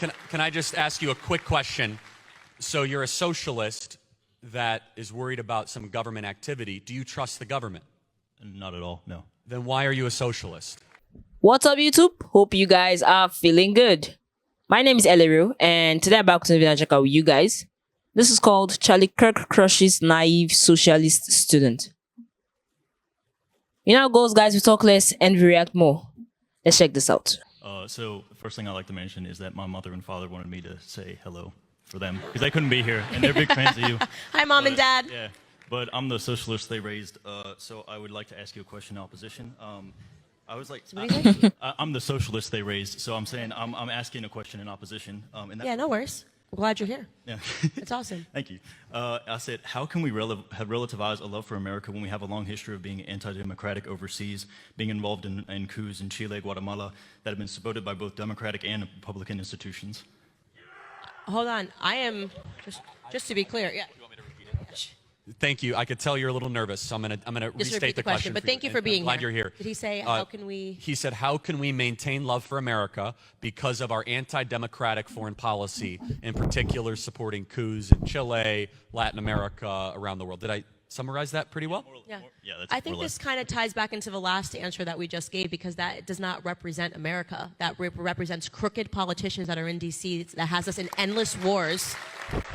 can I just ask you a quick question? So you're a socialist that is worried about some government activity. Do you trust the government? Not at all, no. Then why are you a socialist? What's up, YouTube? Hope you guys are feeling good. My name is Eliru, and today I'm back to the check out with you guys. This is called Charlie Kirk crushes naive socialist student. You know how it goes, guys. We talk less and we react more. Let's check this out. So first thing I'd like to mention is that my mother and father wanted me to say hello for them because they couldn't be here, and they're big fans of you. Hi, Mom and Dad. Yeah, but I'm the socialist they raised, so I would like to ask you a question in opposition. I was like, I'm the socialist they raised, so I'm saying I'm asking a question in opposition. Yeah, no worries. I'm glad you're here. Yeah. It's awesome. Thank you. I said, how can we relativize a love for America when we have a long history of being anti-democratic overseas, being involved in coups in Chile, Guatemala, that have been supported by both Democratic and Republican institutions? Hold on. I am, just to be clear, yeah. Thank you. I could tell you're a little nervous, so I'm gonna restate the question. But thank you for being here. Glad you're here. Did he say, how can we? He said, how can we maintain love for America because of our anti-democratic foreign policy, in particular supporting coups in Chile, Latin America, around the world? Did I summarize that pretty well? Yeah. That's I think this kind of ties back into the last answer that we just gave, because that does not represent America. That represents crooked politicians that are in D.C. that has us in endless wars,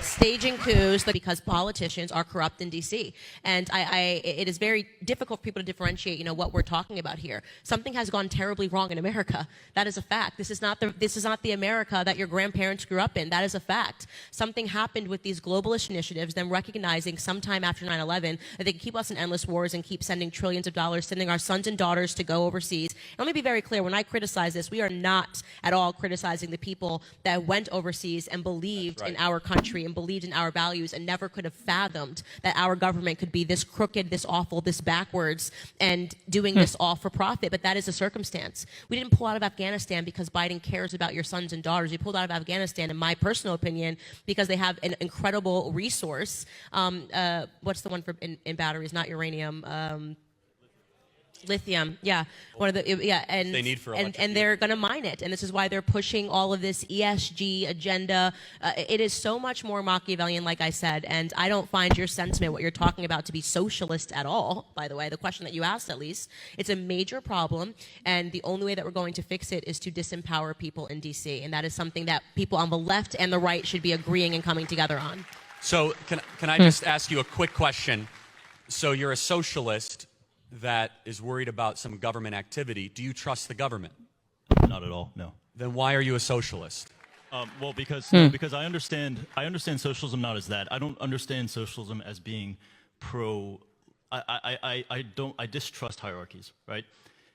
staging coups because politicians are corrupt in D.C. And it is very difficult for people to differentiate, what we're talking about here. Something has gone terribly wrong in America. That is a fact. This is not the America that your grandparents grew up in. That is a fact. Something happened with these globalist initiatives, them recognizing sometime after 9/11 that they can keep us in endless wars and keep sending trillions of dollars, sending our sons and daughters to go overseas. And let me be very clear, when I criticize this, we are not at all criticizing the people that went overseas and believed in our country and believed in our values and never could have fathomed that our government could be this crooked, this awful, this backwards, and doing this all for profit. But that is a circumstance. We didn't pull out of Afghanistan because Biden cares about your sons and daughters. We pulled out of Afghanistan, in my personal opinion, because they have an incredible resource. What's the one for in batteries? Not uranium. Lithium, yeah, one of the and they need for and they're going to mine it, and this is why they're pushing all of this ESG agenda. It is so much more Machiavellian, like I said, and I don't find your sentiment, what you're talking about, to be socialist at all. By the way, the question that you asked, at least, it's a major problem, and the only way that we're going to fix it is to disempower people in DC, and that is something that people on the left and the right should be agreeing and coming together on. So can I just ask you a quick question? So you're a socialist that is worried about some government activity. Do you trust the government? Not at all, no. Then why are you a socialist? Well, because I understand socialism not as that. I don't understand socialism as being pro. I distrust hierarchies, right?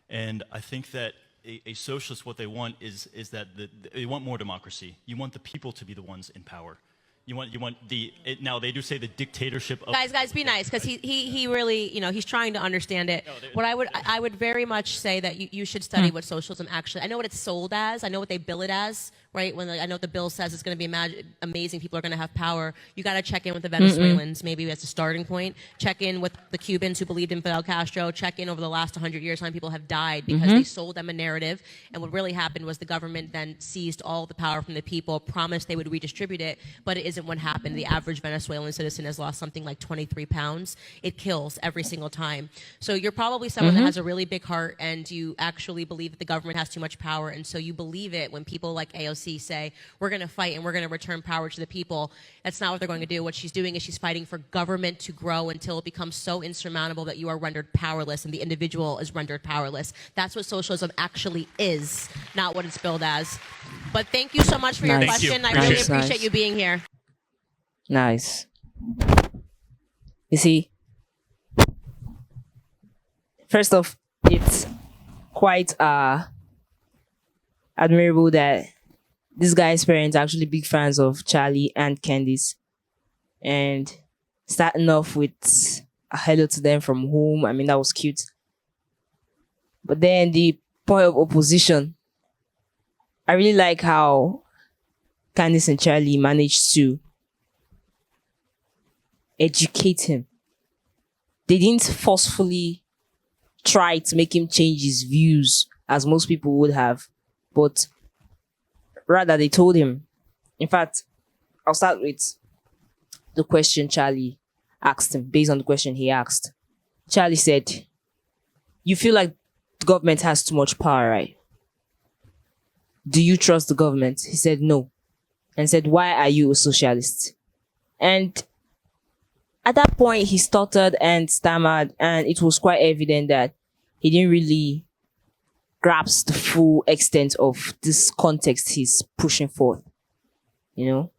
And I think that a socialist, what they want is that they want more democracy. You want the people to be the ones in power. You want now they do say the dictatorship of guys be nice, because he really, he's trying to understand it. No, what I would very much say that you should study what socialism actually, I know what it's sold as, I know what they bill it as, right? When I know what the bill says it's going to be amazing, people are going to have power. You got to check in with the Venezuelans, maybe as a starting point. Check in with the Cubans who believed in Fidel Castro. Check in over the last 100 years how many people have died because they sold them a narrative. And what really happened was the government then seized all the power from the people, promised they would redistribute it, but it isn't what happened. The average Venezuelan citizen has lost something like 23 pounds. It kills every single time. So you're probably someone that has a really big heart, and you actually believe that the government has too much power, and so you believe it when people like AOC say, we're going to fight and we're going to return power to the people. That's not what they're going to do. What she's doing is she's fighting for government to grow until it becomes so insurmountable that you are rendered powerless and the individual is rendered powerless. That's what socialism actually is, not what it's billed as. But thank you so much for your question. I really appreciate you being here. Nice. You see, first off, it's quite admirable that this guy's parents are actually big fans of Charlie and Candice, and starting off with a hello to them from home. I mean, that was cute. But then the point of opposition, I really like how Candice and Charlie managed to educate him. They didn't forcefully try to make him change his views as most people would have, but Rather, they told him. In fact, I'll start with the question Charlie asked him, based on the question he asked. Charlie said, "You feel like the government has too much power, right? Do you trust the government?" He said no. And said, "Why are you a socialist?" And at that point, he stuttered and stammered, and it was quite evident that he didn't really grasp the full extent of this context he's pushing forth. You know,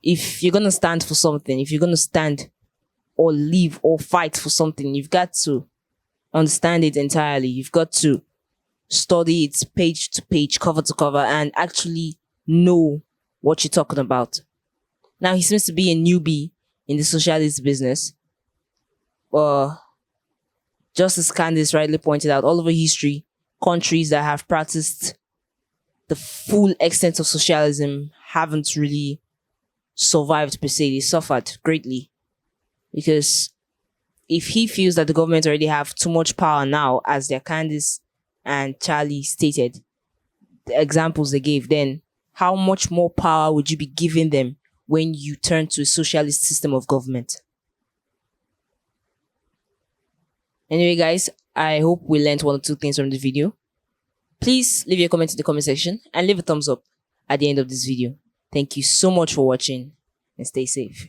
if you're gonna stand for something, if you're gonna stand or live or fight for something, you've got to understand it entirely. You've got to study it page to page, cover to cover, and actually know what you're talking about. Now, he seems to be a newbie in the socialist business. Just as Candice rightly pointed out, all over history, countries that have practiced the full extent of socialism haven't really survived per se. They suffered greatly. Because if he feels that the government already have too much power now, as their Candice and Charlie stated, the examples they gave, then how much more power would you be giving them when you turn to a socialist system of government? Anyway, guys, I hope we learned one or two things from the video. Please leave your comment in the comment section and leave a thumbs up at the end of this video. Thank you so much for watching and stay safe.